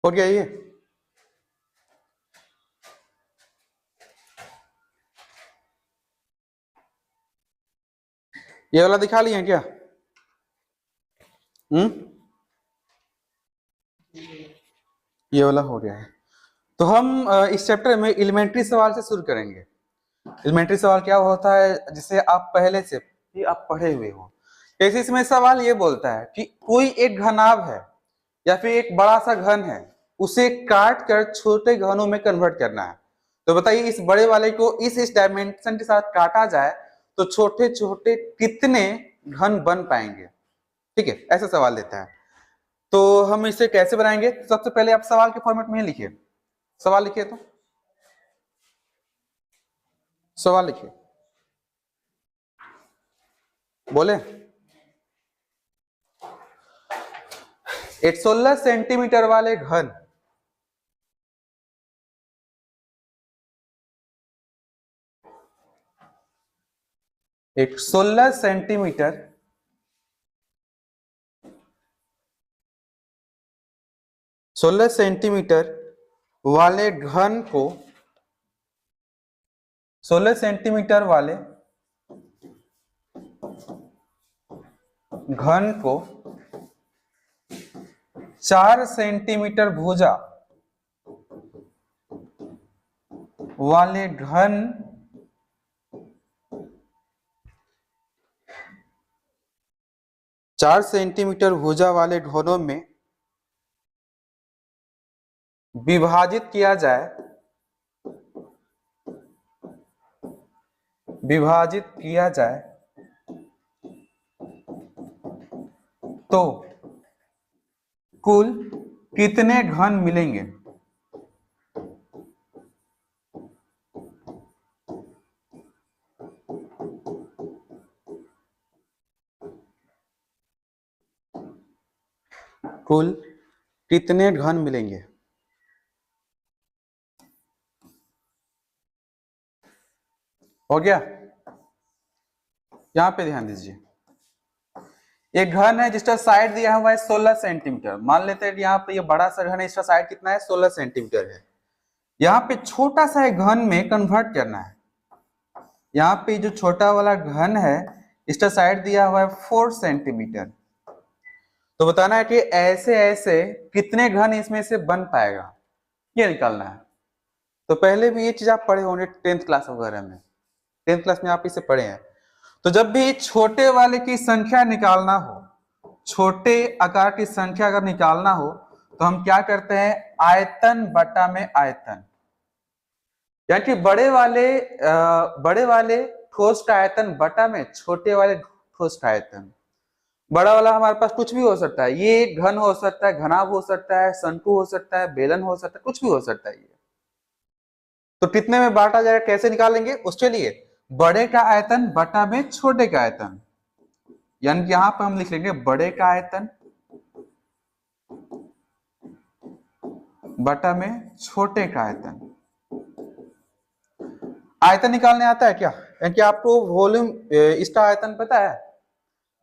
हो गया ये वाला दिखा लिए क्या? ये वाला हो गया है। तो हम इस चैप्टर में एलिमेंट्री सवाल से शुरू करेंगे। एलिमेंट्री सवाल क्या होता है जिसे आप पहले से ही आप पढ़े हुए हो। जैसे इसमें सवाल ये बोलता है कि कोई एक घनाभ है या फिर एक बड़ा सा घन है, उसे काट कर छोटे घनों में कन्वर्ट करना है। तो बताइए इस बड़े वाले को इस डायमेंशन के साथ काटा जाए तो छोटे छोटे कितने घन बन पाएंगे। ठीक है, ऐसा सवाल देता है। तो हम इसे कैसे बनाएंगे? सबसे पहले आप सवाल के फॉर्मेट में लिखिए। सवाल लिखिए, तो सवाल लिखिए, बोले। एक 16 सेंटीमीटर वाले घन एक 16 सेंटीमीटर वाले घन को 16 सेंटीमीटर वाले घन को 4 सेंटीमीटर भुजा वाले घन 4 सेंटीमीटर भुजा वाले घनों में विभाजित किया जाए तो कुल कितने घन मिलेंगे। कुल कितने घन मिलेंगे। हो गया? यहां पे ध्यान दीजिए, एक घन है जिसका साइड दिया हुआ है 16 सेंटीमीटर। मान लेते हैं कि यहाँ पे ये बड़ा सा घन है, इसका साइड कितना है? 16 सेंटीमीटर है। यहाँ पे छोटा सा घन में कन्वर्ट करना है। यहाँ पे जो छोटा वाला घन है इसका साइड दिया हुआ है 4 सेंटीमीटर। तो बताना है कि ऐसे ऐसे कितने घन इसमें से बन पाएगा, ये निकालना है। तो पहले भी ये चीज आप पढ़े होंगे 10th क्लास वगैरह में। 10th क्लास में आप इसे पढ़े हैं। तो जब भी छोटे वाले की संख्या निकालना हो, छोटे आकार की संख्या अगर निकालना हो तो हम क्या करते हैं? आयतन बटा में आयतन। यानी कि बड़े वाले ठोस का आयतन बटा में छोटे वाले ठोस का आयतन। बड़ा वाला हमारे पास कुछ भी हो सकता है, ये घन हो सकता है, घनाभ हो सकता है, शंकु हो सकता है, बेलन हो सकता है, कुछ भी हो सकता है। ये तो कितने में बांटा जाएगा, कैसे निकालेंगे? उसके लिए बड़े का आयतन बटा में छोटे का आयतन। यानी कि यहां पर हम लिख लेंगे बड़े का आयतन बटा में छोटे का आयतन। आयतन निकालने आता है क्या? यानी कि आपको वॉल्यूम, इसका आयतन पता है?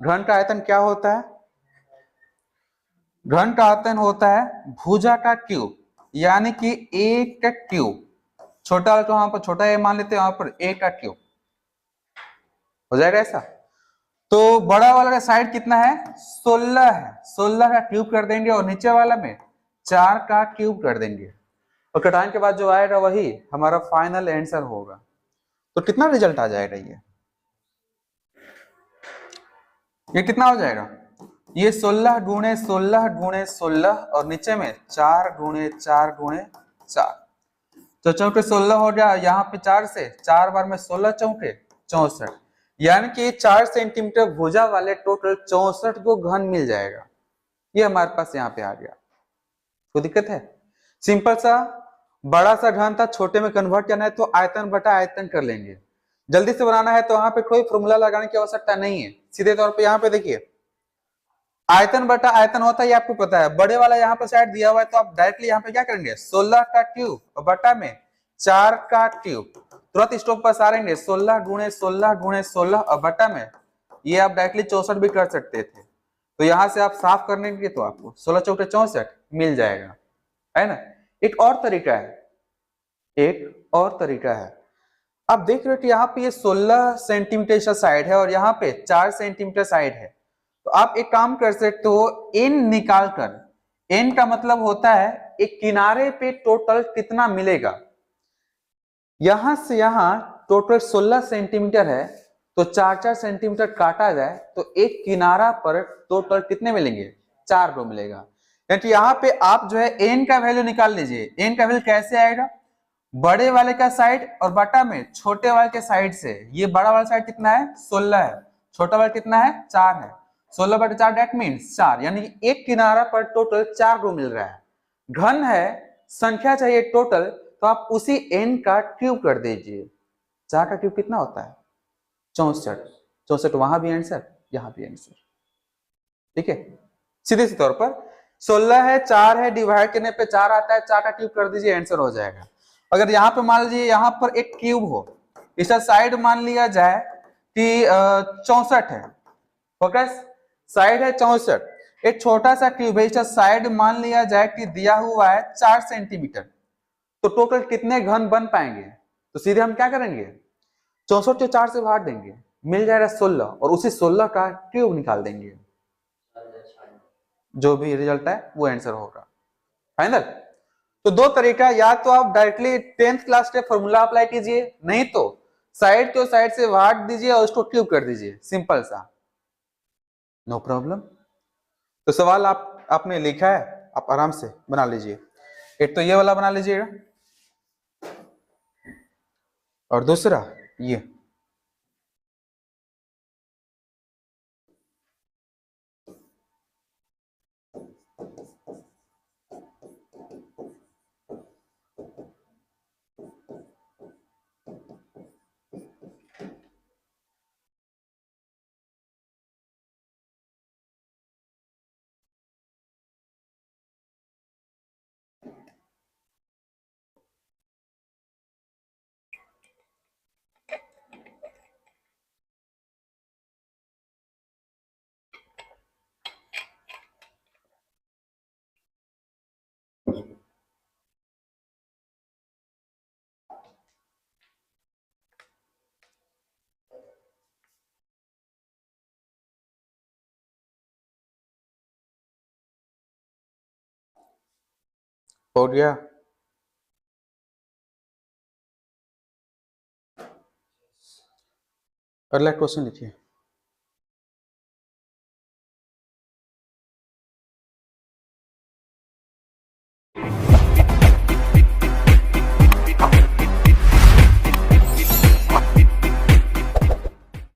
घन का आयतन क्या होता है? घन का आयतन होता है भुजा का क्यूब, यानी कि एक का क्यूब। छोटा वाला तो वहां पर छोटा ए मान लेते हैं, वहां पर ए का क्यूब हो जाएगा ऐसा। तो बड़ा वाला का साइड कितना है? 16 है। 16 का क्यूब कर देंगे और नीचे वाला में 4 का क्यूब कर देंगे और घटाने के बाद जो आएगा वही हमारा फाइनल आंसर होगा। तो कितना रिजल्ट आ जाएगा? ये कितना हो जाएगा? ये 16 गुणे 16 गुणे 16 और नीचे में 4 गुणे 4 गुणे 4। तो चौके 16 हो गया, यहाँ पे 4 से 4 बार में 16 चौके 64। यानी कि 4 सेंटीमीटर भुजा वाले टोटल 64 को घन मिल जाएगा। ये हमारे पास यहाँ पे आ गया। कोई दिक्कत है? सिंपल सा बड़ा सा घन था, छोटे में कन्वर्ट करना है तो आयतन बटा आयतन कर लेंगे। जल्दी से बनाना है तो यहाँ पे कोई फॉर्मूला लगाने की आवश्यकता नहीं है। सीधे तौर पे यहाँ पे देखिए, आयतन बटा आयतन होता है, ये आपको पता है। बड़े वाला यहाँ पे साइड दिया हुआ है तो आप डायरेक्टली यहाँ पे क्या करेंगे? 16 का क्यूब और बटा में 4 का क्यूब। तुरंत स्टॉप पर सारेंगे 16 गुणे 16 गुणे 16 और बटा में ये आप डायरेक्टली 64 भी कर सकते थे। तो यहां से आप साफ करने के तो आपको 16 चौके 64 मिल जाएगा। है ना। एक और तरीका है, एक और तरीका है, आप देख रहे हो कि यहाँ पे ये 16 सेंटीमीटर का साइड है और यहाँ पे 4 सेंटीमीटर साइड है। तो आप एक काम कर सकते हो, एन निकाल कर, एन का मतलब होता है एक किनारे पे टोटल कितना मिलेगा। यहां से यहां टोटल 16 सेंटीमीटर है, तो 4-4 सेंटीमीटर काटा जाए तो एक किनारा पर टोटल कितने मिलेंगे, 4 रो मिलेगा। यानी यहाँ पे आप जो है एन का वैल्यू निकाल लीजिए। एन का वैल्यू कैसे आएगा, बड़े वाले का साइड और बटा में छोटे वाले के साइड से। ये बड़ा वाला साइड कितना है, 16 है, छोटा वाला कितना है, 4 है। 16/4 दैट मीन्स 4, यानी एक किनारा पर टोटल 4 रो मिल रहा है। घन है, संख्या चाहिए टोटल, तो आप उसी एन का क्यूब कर दीजिए। 4 का क्यूब कितना होता है, 64। 64 वहां भी आंसर, यहां भी आंसर। ठीक है, सीधे से तौर पर 16 है, 4 है, डिवाइड करने पे 4 आता है, 4 का क्यूब कर दीजिए, आंसर हो जाएगा। अगर यहाँ पे मान लीजिए यहाँ पर एक क्यूब हो, इसका साइड मान लिया जाए कि 64 है, फोकस, साइड है 64, एक छोटा सा क्यूब है, इसका साइड मान लिया जाए कि दिया हुआ है 4 सेंटीमीटर, तो टोटल कितने घन बन पाएंगे। तो सीधे हम क्या करेंगे, 64 को 4 से भाग देंगे, मिल जाएगा 16, और उसी 16 का क्यूब निकाल देंगे, जो भी रिजल्ट है वो आंसर होगा। फाइनल। तो दो तरीका, या तो आप डायरेक्टली 10th क्लास के फॉर्मूला अप्लाई कीजिए, नहीं तो साइड को साइड से भाग दीजिए और उसको क्यूब कर दीजिए, सिंपल सा, नो प्रॉब्लम। तो सवाल आपने लिखा है, आप आराम से बना लीजिए। एक तो ये वाला बना लीजिएगा, और दूसरा ये। हो गया। अगला क्वेश्चन लिखिए।